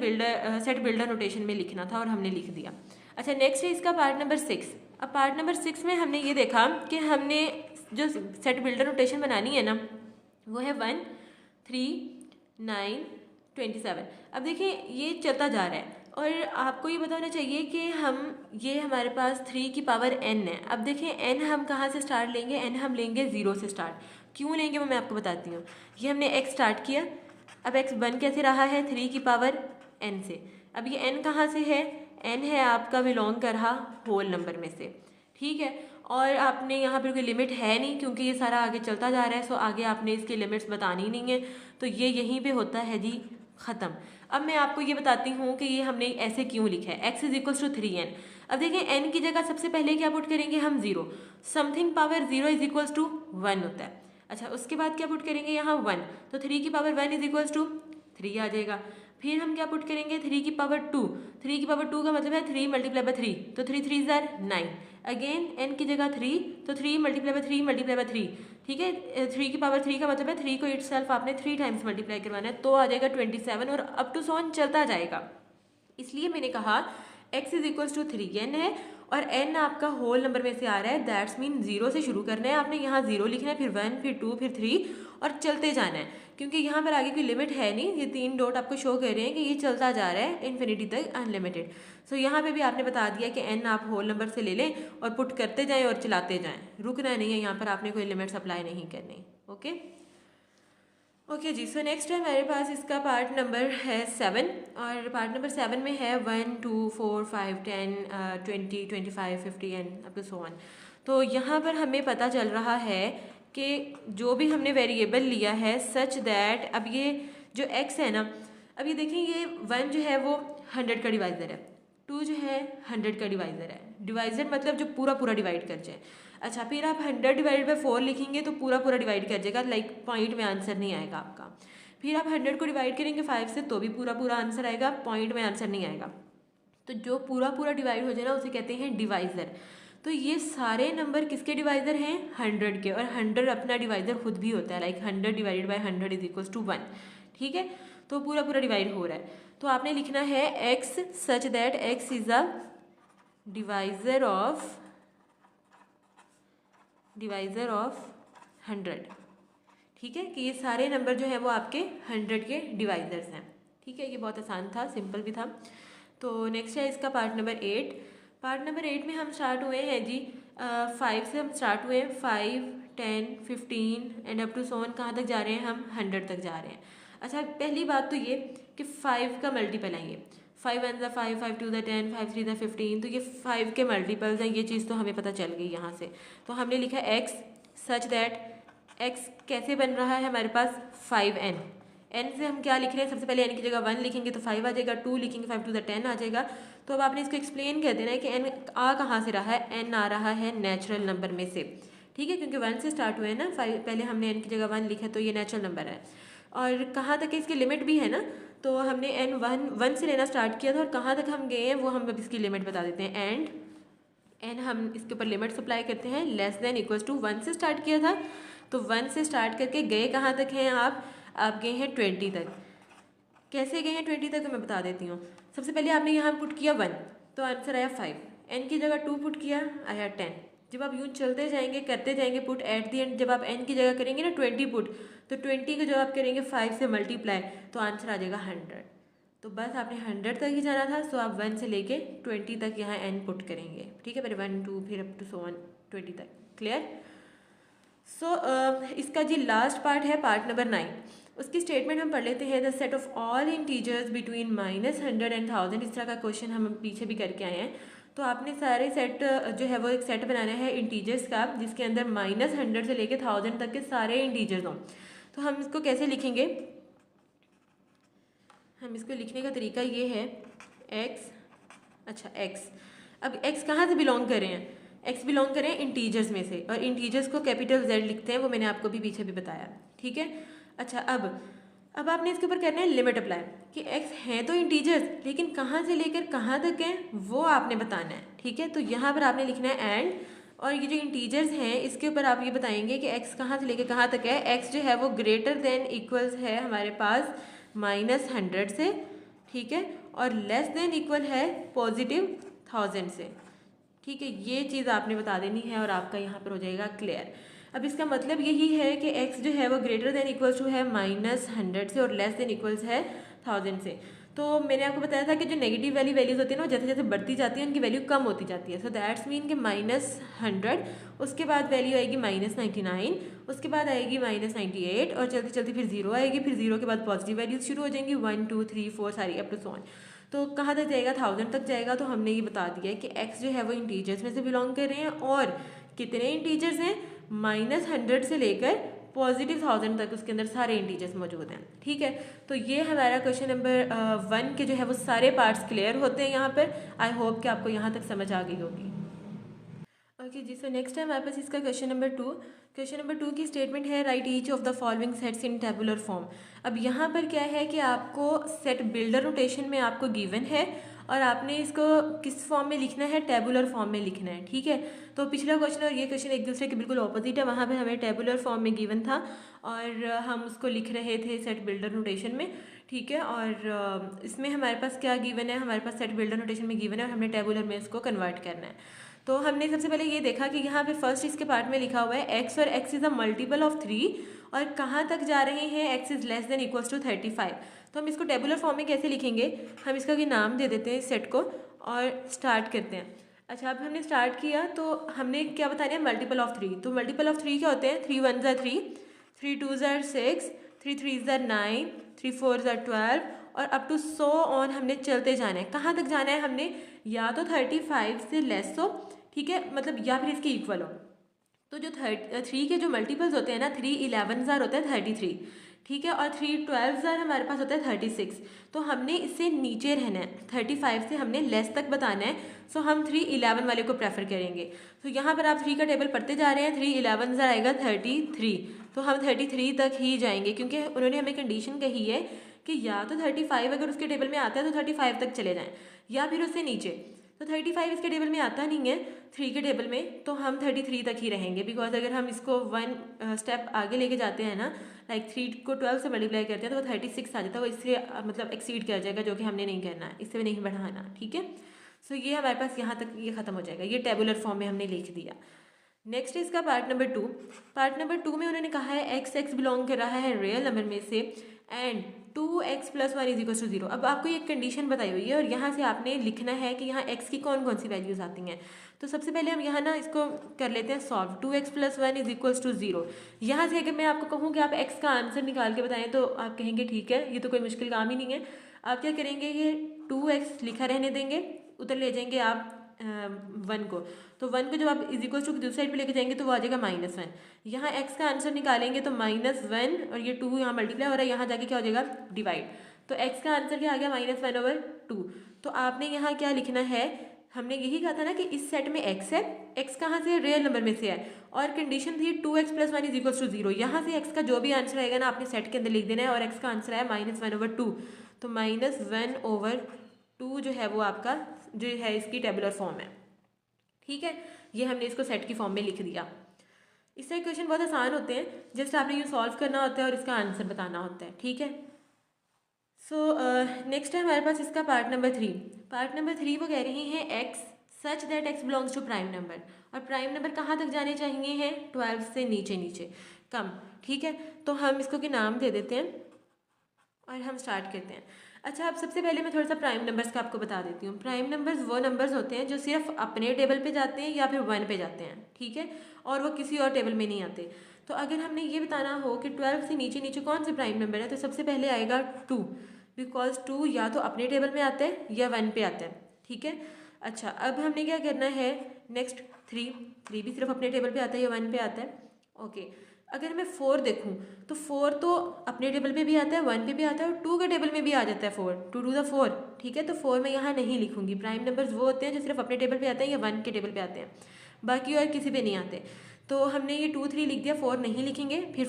सेट बिल्डर नोटेशन में लिखना था और हमने लिख दिया। अच्छा, नेक्स्ट है इसका पार्ट नंबर 6। अब पार्ट नंबर 6 में हमने ये देखा कि हमने जो सेट बिल्डर नोटेशन बनानी है ना, वो है 1 3 9 27। अब देखिए ये चलता जा रहा है और आपको ये बताना चाहिए कि ये हमारे पास 3 की पावर n है। अब देखिए n हम कहाँ से स्टार्ट लेंगे, n हम लेंगे 0 से स्टार्ट। क्यों लेंगे वो मैं आपको बताती हूँ। ये हमने x स्टार्ट किया, अब x बन कैसे रहा है, 3 की पावर n से। अब ये n कहाँ से है, n है आपका बिलोंग कर रहा होल नंबर में से, ठीक है। और आपने यहाँ पर कोई लिमिट है नहीं क्योंकि ये सारा आगे चलता जा रहा है, सो आगे आपने इसकी लिमिट्स बतानी नहीं है, तो ये यहीं पे होता है जी ख़त्म। अब मैं आपको ये बताती हूँ कि ये हमने ऐसे क्यों लिखा है, x is equals to 3n। अब देखिए n की जगह सबसे पहले क्या पुट करेंगे हम 0, something power 0 is equals to 1 होता है। अच्छा, उसके बाद क्या पुट करेंगे यहाँ 1, तो 3 की पावर 1 इज इक्वल्स टू 3 आ जाएगा। फिर हम क्या पुट करेंगे 3 की पावर 2, 3 की पावर 2 का मतलब है 3 × 3, तो 3 3 ज़ार 9। अगेन n की जगह 3, तो 3 × 3 × 3, ठीक है। 3 की पावर 3 का मतलब है 3 को इटसेल्फ आपने 3 टाइम्स मल्टीप्लाई करवाना है, तो आ जाएगा 27 और अप टू सो ऑन चलता जाएगा। इसलिए मैंने कहा x is equals to 3n है और n आपका होल नंबर में से आ रहा है, दैट्स मीन 0 से शुरू करना है आपने, यहाँ 0 लिखना है, फिर 1, फिर 2, फिर 3 और चलते जाना है, क्योंकि यहाँ पर आगे कोई लिमिट है नहीं। ये 3 डॉट आपको शो कर रहे हैं कि ये चलता जा रहा है इन्फिनिटी तक, अनलिमिटेड। सो यहाँ पे भी आपने बता दिया कि n आप होल नंबर से ले लें और पुट करते जाएँ और चलाते जाएँ, रुकना नहीं है यहाँ पर, आपने कोई लिमिट्स अप्लाई नहीं करनी। ओके जी। सो नेक्स्ट है हमारे पास इसका पार्ट नंबर है 7, और पार्ट नंबर 7 में है 1, 2, 4, 5, 10, 20, 25, 50 and up to so on. तो यहाँ पर हमें पता चल रहा है कि जो भी हमने वेरिएबल लिया है सच दैट, अब ये जो x है ना, अब ये देखें ये 1 जो है वो 100 का डिवाइज़र है, 2 जो है 100 का डिवाइज़र है, डिवाइज़र मतलब जो पूरा पूरा डिवाइड कर जाए। अच्छा, फिर आप 100 डिवाइड बाई 4 लिखेंगे तो पूरा पूरा डिवाइड कर जाएगा, लाइक पॉइंट में आंसर नहीं आएगा आपका। फिर आप 100 को डिवाइड करेंगे 5 से तो भी पूरा पूरा आंसर आएगा, पॉइंट में आंसर नहीं आएगा। तो जो पूरा पूरा डिवाइड हो जाए ना उसे कहते हैं डिवाइज़र। तो ये सारे नंबर किसके डिवाइज़र हैं? 100 के, और 100 अपना डिवाइज़र खुद भी होता है, like 100 divided by 100 is equals to 1। ठीक है, तो पूरा पूरा डिवाइड हो रहा है। तो आपने लिखना है x such that x is a divisor of 100। ठीक है, कि ये सारे नंबर जो है वो आपके 100 के डिवाइज़र्स हैं। ठीक है, ये बहुत आसान था, सिंपल भी था। तो नेक्स्ट है इसका पार्ट नंबर 8। पार्ट नंबर 8 में हम स्टार्ट हुए हैं जी 5 से हम स्टार्ट हुए हैं, 5, 10, 15 and up to so on. कहाँ तक जा रहे हैं हम? 100 तक जा रहे हैं। अच्छा, पहली बात तो ये कि 5 का मल्टीपल है ये, 5 1 ज़ा 5, 5 2 ज़ा 10, 5 3 ज़ा 15, तो ये 5 के मल्टीपल्स हैं, ये चीज़ तो हमें पता चल गई यहाँ से। तो हमने लिखा x सच दैट x कैसे बन रहा है हमारे पास 5n। n से हम क्या लिख रहे हैं? सबसे पहले n की जगह 1 लिखेंगे तो 5 आ जाएगा, 2 लिखेंगे 5 2 ज़ा 10 आ जाएगा। तो अब आपने इसको एक्सप्लेन कर देना है कि n आ कहाँ से रहा है? n आ रहा है नेचुरल नंबर में से। ठीक है, क्योंकि 1 से स्टार्ट हुए हैं ना, 5 पहले हमने n की जगह 1 लिखा तो ये नेचुरल नंबर है। और कहाँ तक है इसकी लिमिट भी है ना, तो हमने n 1 से लेना स्टार्ट किया था, और कहाँ तक हम गए हैं वो हम अब इसकी लिमिट बता देते हैं। एंड n हम इसके ऊपर लिमिट सप्लाई करते हैं, लेस देन इक्वल्स टू 1 से स्टार्ट किया था, तो 1 से स्टार्ट करके गए कहाँ तक हैं आप गए हैं 20 तक। कैसे गए हैं 20 तक तो मैं बता देती हूँ। सबसे पहले आपने यहाँ पुट किया 1 तो आंसर आया 5, n की जगह 2 पुट किया आया 10। जब आप यूँ चलते जाएंगे करते जाएंगे पुट, एट दी एंड जब आप n की जगह करेंगे ना 20 पुट, तो 20 को जब आप करेंगे 5 से मल्टीप्लाई तो आंसर आ जाएगा 100। तो बस आपने 100 तक ही जाना था, सो आप 1 से लेके 20 तक यहाँ n पुट करेंगे। ठीक है, पहले 1 2 फिर अप टू सो ऑन 20 तक। क्लियर? सो इसका जी लास्ट पार्ट है पार्ट नंबर 9। उसकी स्टेटमेंट हम पढ़ लेते हैं। The set of all integers between -100 and 1000। इस तरह का क्वेश्चन हम पीछे भी करके आए हैं। तो आपने सारे सेट जो है वो एक सेट बनाना है इंटीजर्स का, जिसके अंदर -100 से लेके 1000 तक के सारे इंटीजर्स हों। तो हम इसको कैसे लिखेंगे? हम इसको लिखने का तरीका ये है x, अच्छा x, अब x कहाँ से बिलोंग कर रहे हैं? x बिलोंग कर रहे हैं इंटीजर्स में से, और इंटीजर्स को कैपिटल Z लिखते हैं, वो मैंने आपको भी पीछे भी बताया। ठीक है, अच्छा अब आपने इसके ऊपर करना है लिमिट अप्लाई, कि x हैं तो इंटीजर्स लेकिन कहाँ से लेकर कहाँ तक हैं वो आपने बताना है। ठीक है, तो यहाँ पर आपने लिखना है एंड, और ये जो इंटीजर्स हैं इसके ऊपर आप ये बताएंगे कि x कहाँ से लेकर कहाँ तक है। x जो है वो ग्रेटर देन इक्वल्स है हमारे पास -100 से, ठीक है, और लेस देन इक्वल है +1000 से। ठीक है, ये चीज़ आपने बता देनी है और आपका यहाँ पर हो जाएगा क्लियर। अब इसका मतलब यही है कि x जो है वो ग्रेटर देन इक्वल्स टू है -100 से और लेस देन इक्वल्स है 1000 से। तो मैंने आपको बताया था कि जो नेगेटिव वाली वैल्यूज़ होती है ना, जैसे जैसे बढ़ती जाती है उनकी वैल्यू कम होती जाती है। सो दैट्स मीन कि -100, उसके बाद वैल्यू आएगी -99, उसके बाद आएगी -98, और चलती चलती फिर 0 आएगी, फिर 0 के बाद पॉजिटिव वैल्यूज शुरू हो जाएंगी 1 2 3 4 सारी अप टू सो ऑन। तो कहाँ तक जाएगा? 1000 तक जाएगा। तो हमने ये बता दिया है कि x जो है वो इंटीजर्स में से बिलोंग कर रहे हैं, और कितने इंटीजर्स हैं? -100 से लेकर +1000 तक उसके अंदर सारे इंटीजर्स मौजूद हैं। ठीक है, तो ये हमारा क्वेश्चन नंबर 1 के जो है वो सारे पार्ट्स क्लियर होते हैं यहाँ पर। आई होप कि आपको यहाँ तक समझ आ गई होगी। ओके जी, सो नेक्स्ट है हमारे पास इसका क्वेश्चन नंबर 2। क्वेश्चन नंबर 2 की स्टेटमेंट है right each of the following sets in tabular form. अब यहाँ पर क्या है कि आपको सेट बिल्डर रोटेशन में आपको गिवन है, और आपने इसको किस फॉर्म में लिखना है, टेबुलर फॉर्म में लिखना है, ठीक है। तो पिछला क्वेश्चन और ये क्वेश्चन एक दूसरे के बिल्कुल ऑपोजिट है, वहाँ पे हमें टेबुलर फॉर्म में गिवन था और हम उसको लिख रहे थे सेट बिल्डर नोटेशन में, ठीक है। और इसमें हमारे पास क्या गिवन है, हमारे पास सेट बिल्डर नोटेशन में गिवन है और हमने टेबुलर में इसको कन्वर्ट करना है। तो हमने सबसे पहले ये देखा कि यहाँ पे फर्स्ट इसके पार्ट में लिखा हुआ है एक्स और x is a multiple of 3 और कहाँ तक जा रहे हैं, x is less than equals to 35। तो हम इसको टेबुलर फॉर्म में कैसे लिखेंगे, हम इसका भी नाम दे देते हैं इस सेट को और स्टार्ट करते हैं। अच्छा, अब हमने स्टार्ट किया तो हमने क्या बताना है, मल्टीपल ऑफ 3। तो मल्टीपल ऑफ 3 क्या होते हैं, 3 1 ज़ा 3, 3 2 ज़ा 6, 3 3 ज़ा 9, 3 4 ज़ा 12 और अप टू सो ऑन हमने चलते जाना है। कहाँ तक जाना है हमने, या तो 35 से लेस हो, ठीक है, मतलब या फिर इसके इक्वल हो। तो जो 3 के जो मल्टीपल्स होते हैं ना, 3 11 ज़ार होता है 33, ठीक है, और 3 12 ज़ार हमारे पास होता है 36। तो हमने इससे नीचे रहना है, 35 से हमने लेस तक बताना है। सो हम 3 11 वाले को प्रेफर करेंगे। तो यहाँ पर आप 3 का टेबल पढ़ते जा रहे हैं, 3 11 ज़ार आएगा 33, तो हम 33 तक ही जाएंगे क्योंकि उन्होंने हमें कंडीशन कही है कि या तो 35 अगर उसके टेबल में आता है तो 35 तक चले जाएँ या फिर उससे नीचे। तो 35 इसके टेबल में आता नहीं है 3 के टेबल में, तो हम 33 तक ही रहेंगे। बिकॉज अगर हम इसको 1 स्टेप आगे लेके जाते हैं ना, लाइक 3 को 12 से मल्टीप्लाई करते हैं तो वो 36 आ जाता है, वो इससे मतलब एक्सीड कर जाएगा, जो कि हमने नहीं करना है, इससे भी नहीं बढ़ाना, ठीक है। सो ये हमारे पास यहाँ तक ये ख़त्म हो जाएगा, ये टेबुलर फॉर्म में हमने लिख दिया। नेक्स्ट इसका पार्ट नंबर 2। पार्ट नंबर 2 में उन्होंने कहा है एक्स एक्स बिलोंग कर रहा है रियल नंबर में से एंड 2x + 1 = 0। अब आपको ये कंडीशन बताई हुई है और यहाँ से आपने लिखना है कि यहाँ x की कौन कौन सी वैल्यूज़ आती हैं। तो सबसे पहले हम यहाँ ना इसको कर लेते हैं सॉल्व। 2x + 1 = 0। यहाँ से अगर मैं आपको कहूँ कि आप x का आंसर निकाल के बताएं तो आप कहेंगे ठीक है, ये तो कोई मुश्किल काम ही नहीं है। आप क्या करेंगे, ये 2x लिखा रहने देंगे, उधर ले जाएंगे आप 1 को। तो 1 को जब आप = दूसरी साइड पे लेके जाएंगे तो वो आ जाएगा -1। यहाँ x का आंसर निकालेंगे तो -1 और ये 2 यहाँ मल्टीप्लाई हो रहा है, यहाँ जाके क्या हो जाएगा, डिवाइड। तो x का आंसर क्या आ गया, -1/2। तो आपने यहाँ क्या लिखना है, हमने यही कहा था ना कि इस सेट में x है, x कहाँ से, रियल नंबर में से है, और कंडीशन थी 2x + 1 = 0। यहाँ से x का जो भी आंसर आएगा ना आपने सेट के अंदर लिख देना है, और x का आंसर है -1/2। तो -1/2 जो है वो आपका जो है इसकी टेबुलर फॉर्म है, ठीक है। ये हमने इसको सेट की फॉर्म में लिख दिया। इससे क्वेश्चन बहुत आसान होते हैं, जस्ट आपने यूँ सॉल्व करना होता है और इसका आंसर बताना होता है, ठीक है। सो नेक्स्ट है हमारे पास इसका पार्ट नंबर 3। पार्ट नंबर 3 वो कह रहे हैं x such that x belongs to prime number, और प्राइम नंबर कहाँ तक जाने चाहिए हैं, 12 से नीचे नीचे कम, ठीक है। तो हम इसको के नाम दे देते हैं और हम स्टार्ट करते हैं। अच्छा, अब सबसे पहले मैं थोड़ा सा प्राइम नंबर्स का आपको बता देती हूँ। प्राइम नंबर्स वो नंबर्स होते हैं जो सिर्फ अपने टेबल पे जाते हैं या फिर 1 पे जाते हैं, ठीक है, और वो किसी और टेबल में नहीं आते। तो अगर हमने ये बताना हो कि 12 से नीचे नीचे कौन से प्राइम नंबर है, तो सबसे पहले आएगा 2, बिकॉज 2 या तो अपने टेबल में आता है या 1 पे आता है, ठीक है। अच्छा, अब हमने क्या करना है, नेक्स्ट 3 भी सिर्फ अपने टेबल पे आता है या 1 पे आता है, ओके। अगर मैं 4 देखूँ तो 4 तो अपने टेबल पे भी आता है, 1 पे भी आता है और 2 के टेबल में भी आ जाता है 4, 2 2 ज़ा 4, ठीक है। तो 4 मैं यहाँ नहीं लिखूँगी। प्राइम नंबर्स वो होते हैं जो सिर्फ अपने टेबल पे आते हैं या 1 के टेबल पे आते हैं, बाकी और किसी पे नहीं आते। तो हमने ये 2 3 लिख दिया, 4 नहीं लिखेंगे। फिर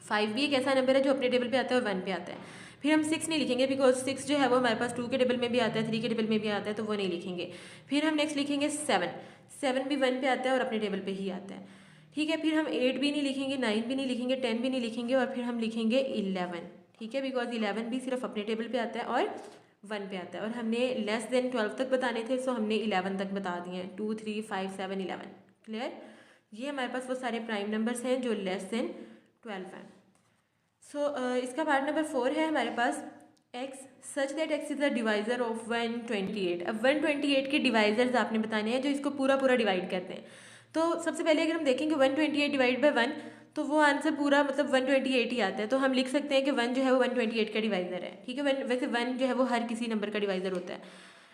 5 भी एक ऐसा नंबर है जो अपने टेबल पे आता है और 1 पे आता है। फिर हम 6 नहीं लिखेंगे, बिकॉज 6 जो है वो हमारे पास 2 के टेबल में भी आता है, 3 के टेबल में भी आता है, तो वो नहीं लिखेंगे। फिर हम नेक्स्ट लिखेंगे 7 भी 1 पे आता है और अपने टेबल पे ही आता है, ठीक है। फिर हम 8 भी नहीं लिखेंगे, 9 भी नहीं लिखेंगे, 10 भी नहीं लिखेंगे, और फिर हम लिखेंगे 11, ठीक है, बिकॉज 11 भी सिर्फ अपने टेबल पे आता है और 1 पे आता है। और हमने लेस देन 12 तक बताने थे, सो हमने 11 तक बता दिए हैं, 2 3 5 7 11, क्लियर। ये हमारे पास वो सारे प्राइम नंबर्स हैं जो लेस देन 12 हैं। सो इसका पार्ट नंबर 4 है हमारे पास X such that X is the divisor of 128। अब 128 के डिवाइजर्स आपने बताने हैं जो इसको पूरा पूरा डिवाइड करते हैं। तो सबसे पहले अगर हम देखेंगे 128 डिवाइड बाय 1, तो वो आंसर पूरा मतलब 128 ही आता है। तो हम लिख सकते हैं कि 1 जो है वो 128 का डिवाइज़र है, ठीक है। वैसे 1 जो है वो हर किसी नंबर का डिवाइज़र होता है।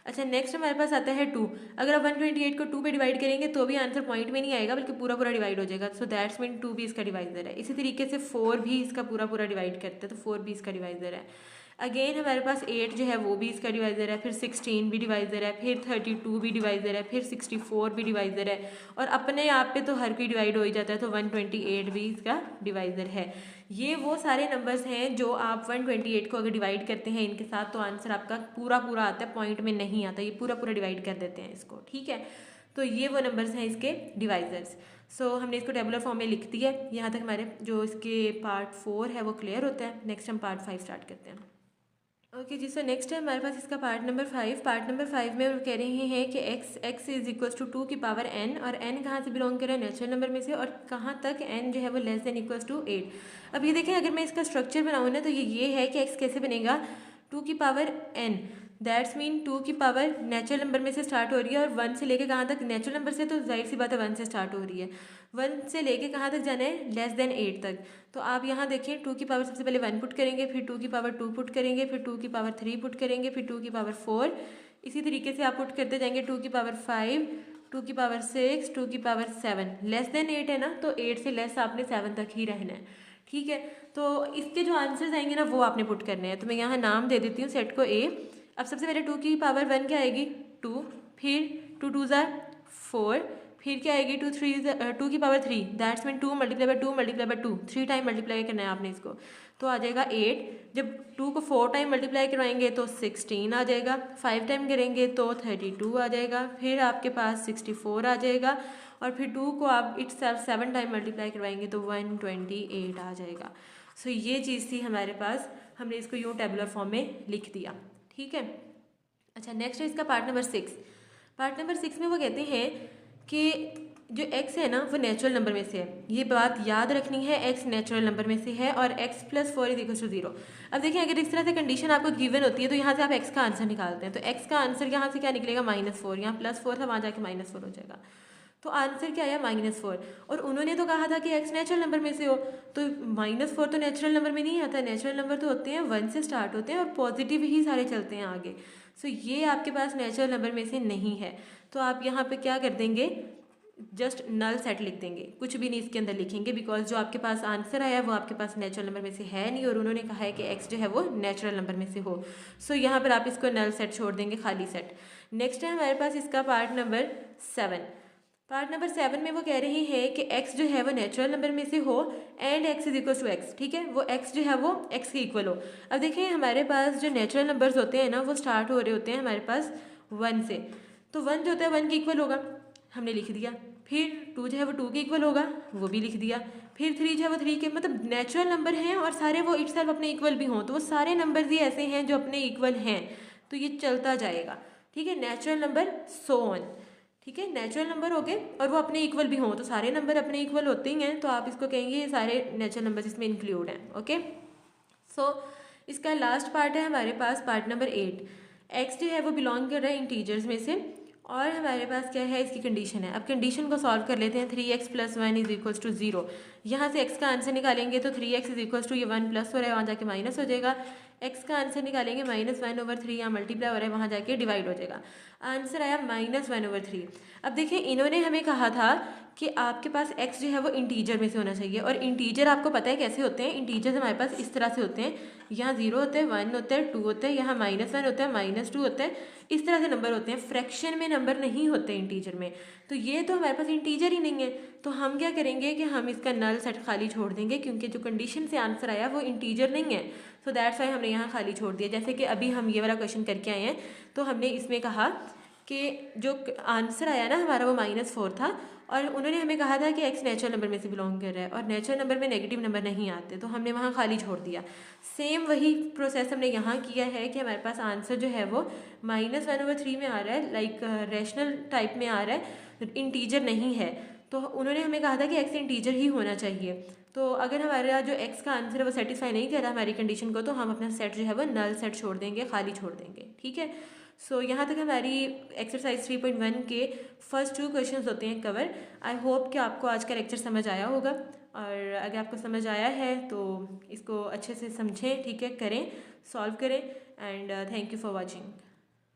अच्छा, नेक्स्ट हमारे पास आता है 2। अगर आप 128 को 2 पे डिवाइड करेंगे तो भी आंसर पॉइंट में नहीं आएगा, बल्कि पूरा पूरा डिवाइड हो जाएगा। सो दैट्स मीन 2 भी इसका डिवाइज़र है। इसी तरीके से 4 भी इसका पूरा पूरा डिवाइड करता है, तो 4 भी इसका डिवाइज़र है। अगेन हमारे पास 8 जो है वो भी इसका डिवाइज़र है, फिर 16 भी डिवाइज़र है, फिर 32 भी डिवाइज़र है, फिर 64 भी डिवाइज़र है, और अपने आप पे तो हर कोई डिवाइड हो ही जाता है, तो 128 भी इसका डिवाइज़र है। ये वो सारे नंबर्स हैं जो आप 128 को अगर डिवाइड करते हैं इनके साथ तो आंसर आपका पूरा पूरा आता है, पॉइंट में नहीं आता, ये पूरा पूरा डिवाइड कर देते हैं इसको, ठीक है। तो ये वो नंबर्स हैं इसके डिवाइजर्स। सो हमने इसको टेबुलर फॉर्म में लिख दिया है। यहाँ तक हमारे जो इसके पार्ट 4 है वो क्लियर होता है। नेक्स्ट हम पार्ट 5 स्टार्ट करते हैं। ओके जी, सो नेक्स्ट है हमारे पास इसका पार्ट नंबर 5। पार्ट नंबर 5 में हम कह रहे हैं कि x इज इक्वल्स टू 2 की पावर n, और n कहाँ से बिलोंग कर रहा है, नेचुरल नंबर में से, और कहाँ तक n जो है वो लेस देन इक्वल्स टू 8। अब ये देखें, अगर मैं इसका स्ट्रक्चर बनाऊँ ना तो ये है कि x कैसे बनेगा, 2 की पावर n, दैट्स मीन 2 की पावर नेचुरल नंबर में से स्टार्ट हो रही है, और 1 से लेके कहाँ तक, नेचुरल नंबर से तो जाहिर सी बात है 1 से स्टार्ट हो रही है, 1 से लेके कहाँ तक जाना है, लेस देन 8 तक। तो आप यहाँ देखें 2 की पावर सबसे पहले 1 पुट करेंगे, फिर 2 की पावर 2 पुट करेंगे, फिर 2 की पावर 3 पुट करेंगे, फिर 2 की पावर 4, इसी तरीके से आप पुट करते जाएंगे, 2 की पावर 5, 2 की पावर 6, 2 की पावर 7, लेस देन 8 है ना, तो 8 से लेस आपने 7 तक ही रहना है, ठीक है। तो इसके जो आंसर्स आएंगे ना वो आपने पुट करने हैं। तो मैं यहाँ नाम दे देती हूँ सेट को ए। अब सबसे पहले 2 की पावर 1 क्या आएगी, 2, फिर 2 2 ज़ा 4, फिर क्या आएगी 2 की power 3, that's mean 2 multiply by 2 multiply by 2, 3 time multiply करना है आपने इसको, तो आ जाएगा 8। जब 2 को 4 टाइम मल्टीप्लाई करवाएंगे तो 16 आ जाएगा, 5 टाइम करेंगे तो 32 आ जाएगा, फिर आपके पास 64 आ जाएगा, और फिर 2 को आप इट सेल्फ 7 टाइम मल्टीप्लाई करवाएंगे तो 128 आ जाएगा। सो ये चीज़ थी हमारे पास, हमने इसको यूँ टेबुलर फॉर्म में लिख दिया, ठीक है। अच्छा, नेक्स्ट है इसका पार्ट नंबर 6। पार्ट नंबर 6 में वो कहते हैं कि जो x है ना वो नेचुरल नंबर में से है, ये बात याद रखनी है, x नेचुरल नंबर में से है, और x + 4 = 0। अब देखिए, अगर इस तरह से कंडीशन आपको गिवन होती है तो यहाँ से आप x का आंसर निकालते हैं, तो x का आंसर यहाँ से क्या निकलेगा, -4, यहाँ +4 था, वहाँ जाके -4 हो जाएगा, तो आंसर क्या आया, -4। और उन्होंने तो कहा था कि x नेचुरल नंबर में से हो, तो -4 तो नेचुरल नंबर में नहीं आता, नेचुरल नंबर तो होते हैं 1 से स्टार्ट होते हैं और पॉजिटिव ही सारे चलते हैं आगे। सो ये आपके पास नेचुरल नंबर में से नहीं है, तो आप यहाँ पे क्या कर देंगे, जस्ट नल सेट लिख देंगे, कुछ भी नहीं इसके अंदर लिखेंगे, बिकॉज जो आपके पास आंसर आया वो आपके पास नेचुरल नंबर में से है नहीं, और उन्होंने कहा है कि x जो है वो नेचुरल नंबर में से हो। सो यहाँ पर आप इसको नल सेट छोड़ देंगे, खाली सेट। नेक्स्ट है हमारे पास इसका पार्ट नंबर 7। पार्ट नंबर 7 में वो कह रहे हैं कि x जो है वो नेचुरल नंबर में से हो and x is equal to x, ठीक है, वो x जो है वो x के इक्वल हो। अब देखिए, हमारे पास जो नेचुरल नंबर्स होते हैं ना वो स्टार्ट हो रहे होते हैं हमारे पास 1 से, तो 1 जो होता है 1 के इक्वल होगा, हमने लिख दिया, फिर 2 जो है वो 2 के इक्वल होगा, वो भी लिख दिया, फिर 3 जो है वो 3 के, मतलब नेचुरल नंबर हैं और सारे वो इटसेल्फ अपने इक्वल भी हों, तो वो सारे नंबर्स ही ऐसे हैं जो अपने इक्वल हैं, तो ये चलता जाएगा, ठीक है। नेचुरल नंबर सो ऑन, ठीक है, नेचुरल नंबर हो गए और वो अपने इक्वल भी हों, तो सारे नंबर अपने इक्वल होते ही हैं, तो आप इसको कहेंगे ये सारे नेचुरल नंबर्स इसमें इंक्लूड हैं, ओके। सो इसका लास्ट पार्ट है हमारे पास पार्ट नंबर 8। एक्स जो है वो बिलोंग कर रहा है इंटीजर्स में से, और हमारे पास क्या है, इसकी कंडीशन है। अब कंडीशन को सॉल्व कर लेते हैं। 3x + 1 = 0, यहाँ से x का आंसर निकालेंगे तो 3x = ये 1 प्लस हो रहा है, वहाँ जाके माइनस हो जाएगा, x का आंसर निकालेंगे -1/3, यहाँ मल्टीप्लाई हो रहा है, वहाँ जाके डिवाइड हो जाएगा, आंसर आया -1/3। अब देखिए, इन्होंने हमें कहा था कि आपके पास x जो है वो इंटीजर में से होना चाहिए, और इंटीजर आपको पता है कैसे होते हैं, इंटीजर हमारे पास इस तरह से होते हैं, यहाँ 0 होते हैं, 1 होता है, 2 होता है, यहाँ -1 होता है, -2 होता है, इस तरह से नंबर होते हैं, फ्रैक्शन में नंबर नहीं होते इंटीजर में, तो ये तो हमारे पास इंटीजर ही नहीं है, तो हम क्या करेंगे कि हम इसका नल सेट खाली छोड़ देंगे, क्योंकि जो कंडीशन से आंसर आया वो इंटीजर नहीं है, सो दैट्स वाई हमने यहाँ खाली छोड़ दिया। जैसे कि अभी हम ये वाला क्वेश्चन करके आए हैं, तो हमने इसमें कहा कि जो आंसर आया ना हमारा वो -4 था, और उन्होंने हमें कहा था कि x नेचुरल नंबर में से बिलोंग कर रहा है, और नेचुरल नंबर में नेगेटिव नंबर नहीं आते, तो हमने वहाँ खाली छोड़ दिया। सेम वही प्रोसेस हमने यहाँ किया है कि हमारे पास आंसर जो है वो -1/3 में आ रहा है, लाइक रैशनल टाइप में आ रहा है, इंटीजर नहीं है, तो उन्होंने हमें कहा था कि x इंटीजर ही होना चाहिए। तो अगर हमारा जो x का आंसर है वो सेटिस्फाई नहीं कर रहा हमारी कंडीशन को, तो हम अपना सेट जो है वो नल सेट छोड़ देंगे, खाली छोड़ देंगे, ठीक है। सो यहाँ तक हमारी एक्सरसाइज 3.1 के फर्स्ट 2 क्वेश्चंस होते हैं कवर। आई होप कि आपको आज का लेक्चर समझ आया होगा, और अगर आपको समझ आया है तो इसको अच्छे से समझें, ठीक है, करें, सॉल्व करें, and thank you for watching.